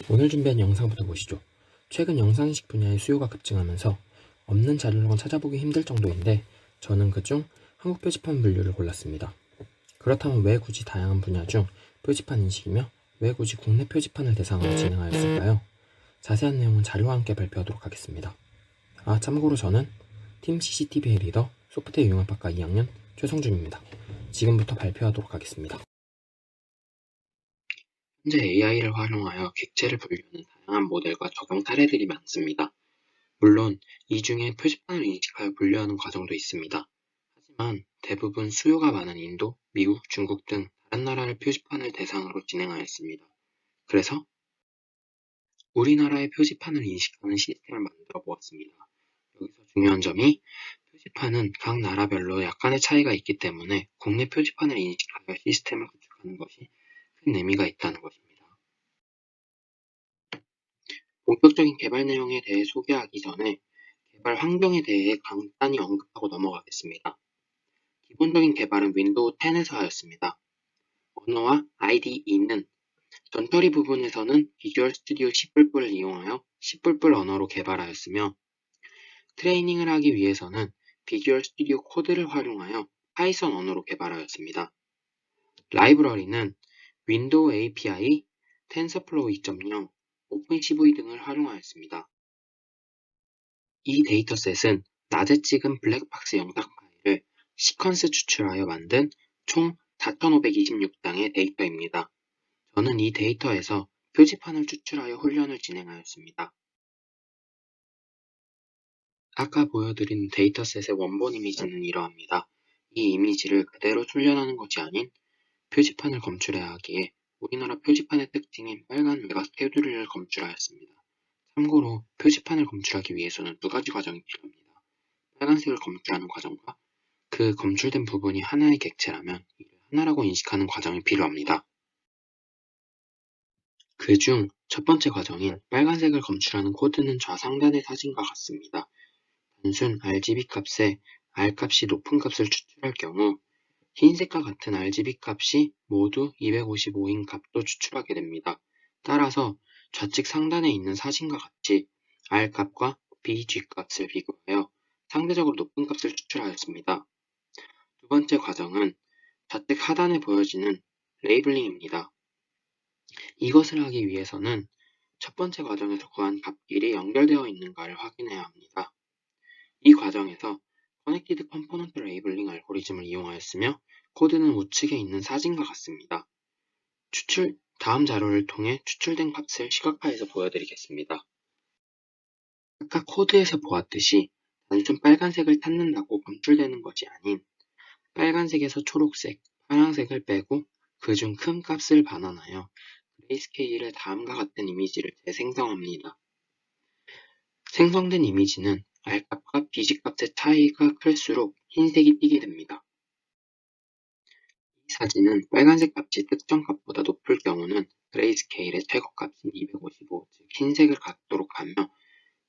오늘 준비한 영상부터 보시죠. 최근 영상인식 분야의 수요가 급증하면서 없는 자료로는 찾아보기 힘들 정도인데 저는 그중 한국 표지판 분류를 골랐습니다. 그렇다면 왜 굳이 다양한 분야 중 표지판 인식이며 왜 굳이 국내 표지판을 대상으로 진행하였을까요? 자세한 내용은 자료와 함께 발표하도록 하겠습니다. 참고로 저는 팀 CCTV의 리더 소프트웨어 융합학과 2학년 최성준입니다. 지금부터 발표하도록 하겠습니다. 현재 AI를 활용하여 객체를 분류하는 다양한 모델과 적용 사례들이 많습니다. 물론 이 중에 표지판을 인식하여 분류하는 과정도 있습니다. 하지만 대부분 수요가 많은 인도, 미국, 중국 등 다른 나라의 표지판을 대상으로 진행하였습니다. 그래서 우리나라의 표지판을 인식하는 시스템을 만들어 보았습니다. 여기서 중요한 점이 표지판은 각 나라별로 약간의 차이가 있기 때문에 국내 표지판을 인식하여 시스템을 구축하는 것이 큰 의미가 있다는 것입니다. 본격적인 개발 내용에 대해 소개하기 전에 개발 환경에 대해 간단히 언급하고 넘어가겠습니다. 기본적인 개발은 윈도우 10에서 하였습니다. 언어와 IDE는 전처리 부분에서는 비주얼 스튜디오 C++을 이용하여 C++ 언어로 개발하였으며 트레이닝을 하기 위해서는 비주얼 스튜디오 코드를 활용하여 파이썬 언어로 개발하였습니다. 라이브러리는 윈도우 API, 텐서플로우 2.0, 오픈CV 등을 활용하였습니다. 이 데이터셋은 낮에 찍은 블랙박스 영상 파일을 시퀀스 추출하여 만든 총 4,526장의 데이터입니다. 저는 이 데이터에서 표지판을 추출하여 훈련을 진행하였습니다. 아까 보여드린 데이터셋의 원본 이미지는 이러합니다. 이 이미지를 그대로 훈련하는 것이 아닌 표지판을 검출해야 하기에 우리나라 표지판의 특징인 빨간 외곽 테두리를 검출하였습니다. 참고로 표지판을 검출하기 위해서는 두 가지 과정이 필요합니다. 빨간색을 검출하는 과정과 그 검출된 부분이 하나의 객체라면 이를 하나라고 인식하는 과정이 필요합니다. 그중 첫 번째 과정인 빨간색을 검출하는 코드는 좌상단의 사진과 같습니다. 단순 RGB 값에 R 값이 높은 값을 추출할 경우 흰색과 같은 RGB 값이 모두 255인 값도 추출하게 됩니다. 따라서 좌측 상단에 있는 사진과 같이 R 값과 BG 값을 비교하여 상대적으로 높은 값을 추출하였습니다. 두 번째 과정은 좌측 하단에 보여지는 레이블링입니다. 이것을 하기 위해서는 첫 번째 과정에서 구한 값끼리 연결되어 있는가를 확인해야 합니다. 이 과정에서 커넥티드 컴포넌트 레이블링 알고리즘을 이용하였으며 코드는 우측에 있는 사진과 같습니다. 다음 자료를 통해 추출된 값을 시각화해서 보여드리겠습니다. 아까 코드에서 보았듯이 단순 빨간색을 찾는다고 검출되는 것이 아닌 빨간색에서 초록색, 파란색을 빼고 그중 큰 값을 반환하여 그레이스케일의 다음과 같은 이미지를 재생성합니다. 생성된 이미지는 R값과 BG값의 차이가 클수록 흰색이 띄게 됩니다. 이 사진은 빨간색 값이 특정 값보다 높을 경우는 그레이스케일의 최고값인 255, 즉 흰색을 갖도록 하며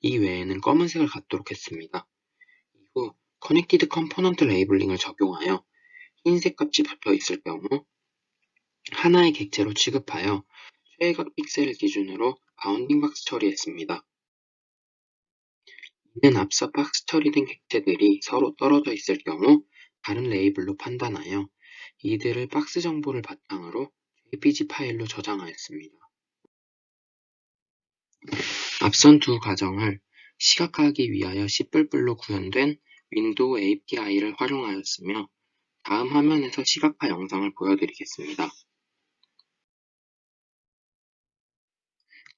이 외에는 검은색을 갖도록 했습니다. 이후 커넥티드 컴포넌트 레이블링을 적용하여 흰색 값이 붙어 있을 경우 하나의 객체로 취급하여 최애각 픽셀을 기준으로 바운딩 박스 처리했습니다. 이는 앞서 박스 처리된 객체들이 서로 떨어져 있을 경우 다른 레이블로 판단하여 이들을 박스 정보를 바탕으로 JPG 파일로 저장하였습니다. 앞선 두 과정을 시각화하기 위하여 C++로 구현된 윈도우 API를 활용하였으며 다음 화면에서 시각화 영상을 보여드리겠습니다.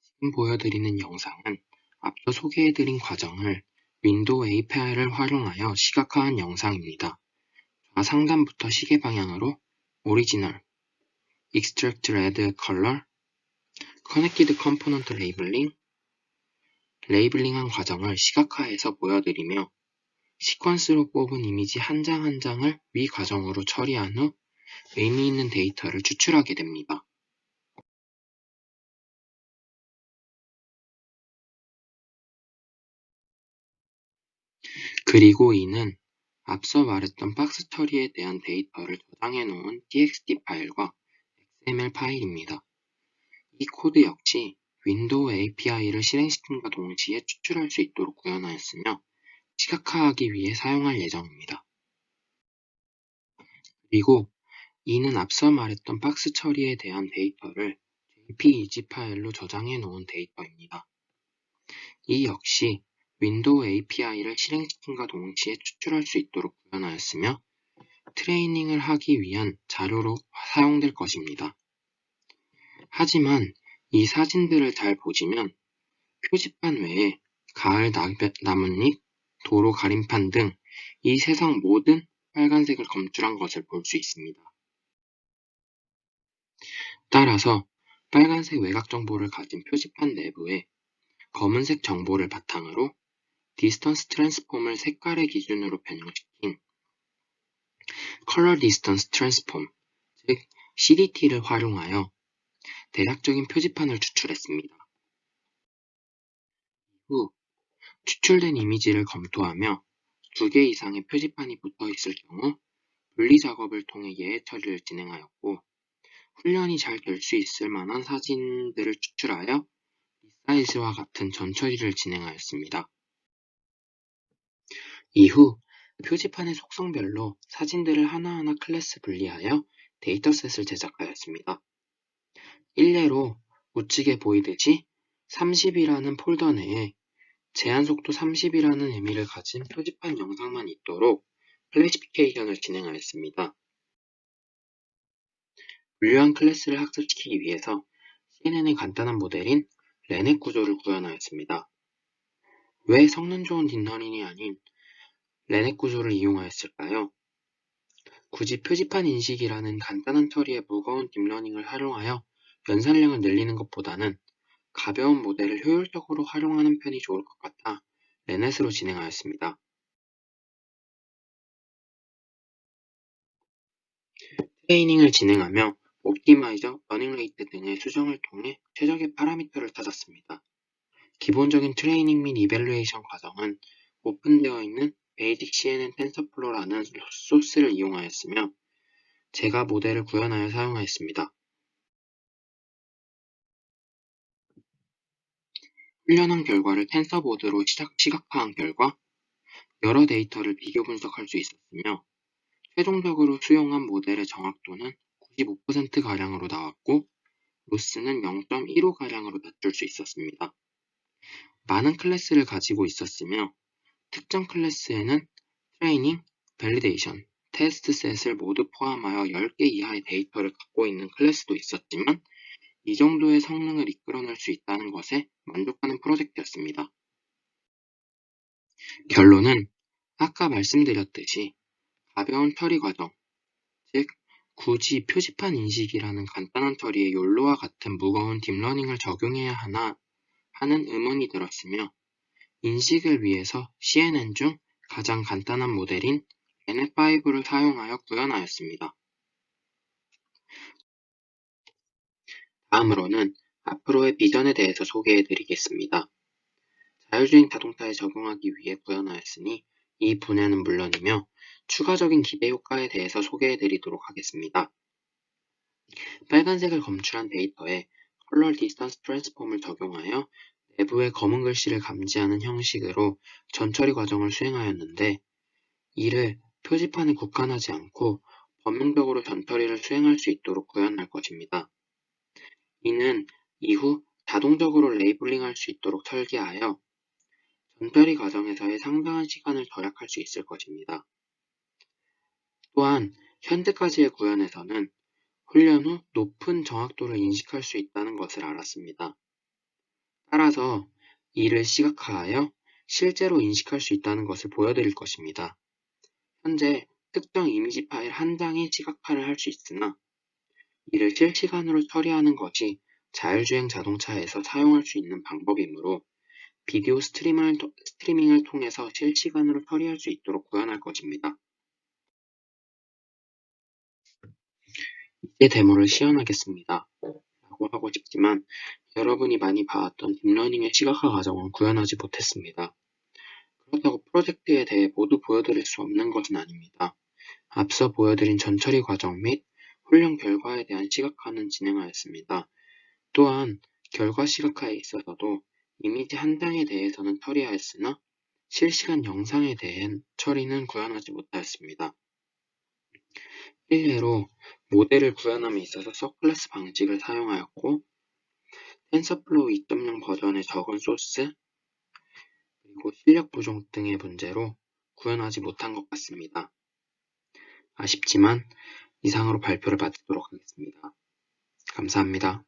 지금 보여드리는 영상은 앞서 소개해드린 과정을 윈도우 API를 활용하여 시각화한 영상입니다. 좌상단부터 시계 방향으로 오리지널, Extract Red Color, Connected Component Labeling, 레이블링한 과정을 시각화해서 보여드리며 시퀀스로 뽑은 이미지 한 장 한 장을 위 과정으로 처리한 후 의미 있는 데이터를 추출하게 됩니다. 그리고 이는 앞서 말했던 박스 처리에 대한 데이터를 저장해 놓은 txt 파일과 XML 파일입니다. 이 코드 역시 윈도우 API를 실행시킴과 동시에 추출할 수 있도록 구현하였으며 시각화하기 위해 사용할 예정입니다. 그리고 이는 앞서 말했던 박스 처리에 대한 데이터를 JPEG 파일로 저장해 놓은 데이터입니다. 이 역시 윈도우 API를 실행시킴과 동시에 추출할 수 있도록 구현하였으며 트레이닝을 하기 위한 자료로 사용될 것입니다. 하지만 이 사진들을 잘 보시면 표지판 외에 가을 나뭇잎, 도로 가림판 등 이 세상 모든 빨간색을 검출한 것을 볼 수 있습니다. 따라서 빨간색 외곽 정보를 가진 표지판 내부에 검은색 정보를 바탕으로 디스턴스 트랜스폼을 색깔의 기준으로 변형시킨 컬러 디스턴스 트랜스폼, 즉 CDT를 활용하여 대략적인 표지판을 추출했습니다. 후 추출된 이미지를 검토하며 2개 이상의 표지판이 붙어 있을 경우 분리 작업을 통해 예외 처리를 진행하였고 훈련이 잘 될 수 있을 만한 사진들을 추출하여 리사이즈와 같은 전처리를 진행하였습니다. 이후 표지판의 속성별로 사진들을 하나하나 클래스 분리하여 데이터셋을 제작하였습니다. 일례로 우측에 보이듯이 30이라는 폴더 내에 제한속도 30이라는 의미를 가진 표지판 영상만 있도록 클래시피케이션을 진행하였습니다. 분류한 클래스를 학습시키기 위해서 CNN의 간단한 모델인 레넷 구조를 구현하였습니다. 왜 성능 좋은 딥러닝이 아닌 레넷 구조를 이용하였을까요? 굳이 표지판 인식이라는 간단한 처리에 무거운 딥러닝을 활용하여 연산량을 늘리는 것보다는 가벼운 모델을 효율적으로 활용하는 편이 좋을 것 같아 레넷으로 진행하였습니다. 트레이닝을 진행하며 옵티마이저, 러닝레이트 등의 수정을 통해 최적의 파라미터를 찾았습니다. 기본적인 트레이닝 및 이밸루에이션 과정은 오픈되어 있는 베이직 CNN 텐서플로우라는 소스를 이용하였으며 제가 모델을 구현하여 사용하였습니다. 훈련한 결과를 텐서보드로 시각화한 결과 여러 데이터를 비교 분석할 수 있었으며 최종적으로 수용한 모델의 정확도는 95%가량으로 나왔고 로스는 0.15가량으로 낮출 수 있었습니다. 많은 클래스를 가지고 있었으며 특정 클래스에는 트레이닝, 밸리데이션, 테스트 셋을 모두 포함하여 10개 이하의 데이터를 갖고 있는 클래스도 있었지만 이 정도의 성능을 이끌어낼 수 있다는 것에 만족하는 프로젝트였습니다. 결론은 아까 말씀드렸듯이 가벼운 처리 과정, 즉 굳이 표지판 인식이라는 간단한 처리에 욜로와 같은 무거운 딥러닝을 적용해야 하나 하는 의문이 들었으며 인식을 위해서 CNN 중 가장 간단한 모델인 NF5를 사용하여 구현하였습니다. 다음으로는 앞으로의 비전에 대해서 소개해드리겠습니다. 자율주행 자동차에 적용하기 위해 구현하였으니 이 분야는 물론이며 추가적인 기대 효과에 대해서 소개해드리도록 하겠습니다. 빨간색을 검출한 데이터에 컬러 디스턴스 트랜스폼을 적용하여 내부의 검은 글씨를 감지하는 형식으로 전처리 과정을 수행하였는데 이를 표지판에 국한하지 않고 범용적으로 전처리를 수행할 수 있도록 구현할 것입니다. 이는 이후 자동적으로 레이블링할 수 있도록 설계하여 전처리 과정에서의 상당한 시간을 절약할 수 있을 것입니다. 또한 현재까지의 구현에서는 훈련 후 높은 정확도를 인식할 수 있다는 것을 알았습니다. 따라서 이를 시각화하여 실제로 인식할 수 있다는 것을 보여드릴 것입니다. 현재 특정 이미지 파일 한 장의 시각화를 할 수 있으나 이를 실시간으로 처리하는 것이 자율주행 자동차에서 사용할 수 있는 방법이므로 비디오 스트리밍을 통해서 실시간으로 처리할 수 있도록 구현할 것입니다. 이제 데모를 시연하겠습니다. 라고 하고 싶지만 여러분이 많이 봐왔던 딥러닝의 시각화 과정은 구현하지 못했습니다. 그렇다고 프로젝트에 대해 모두 보여드릴 수 없는 것은 아닙니다. 앞서 보여드린 전처리 과정 및 훈련 결과에 대한 시각화는 진행하였습니다. 또한 결과 시각화에 있어서도 이미지 한 장에 대해서는 처리하였으나 실시간 영상에 대한 처리는 구현하지 못하였습니다. 일례로 모델을 구현함에 있어서 서클래스 방식을 사용하였고 텐서플로우 2.0 버전의 적은 소스, 그리고 실력 부족 등의 문제로 구현하지 못한 것 같습니다. 아쉽지만 이상으로 발표를 마치도록 하겠습니다. 감사합니다.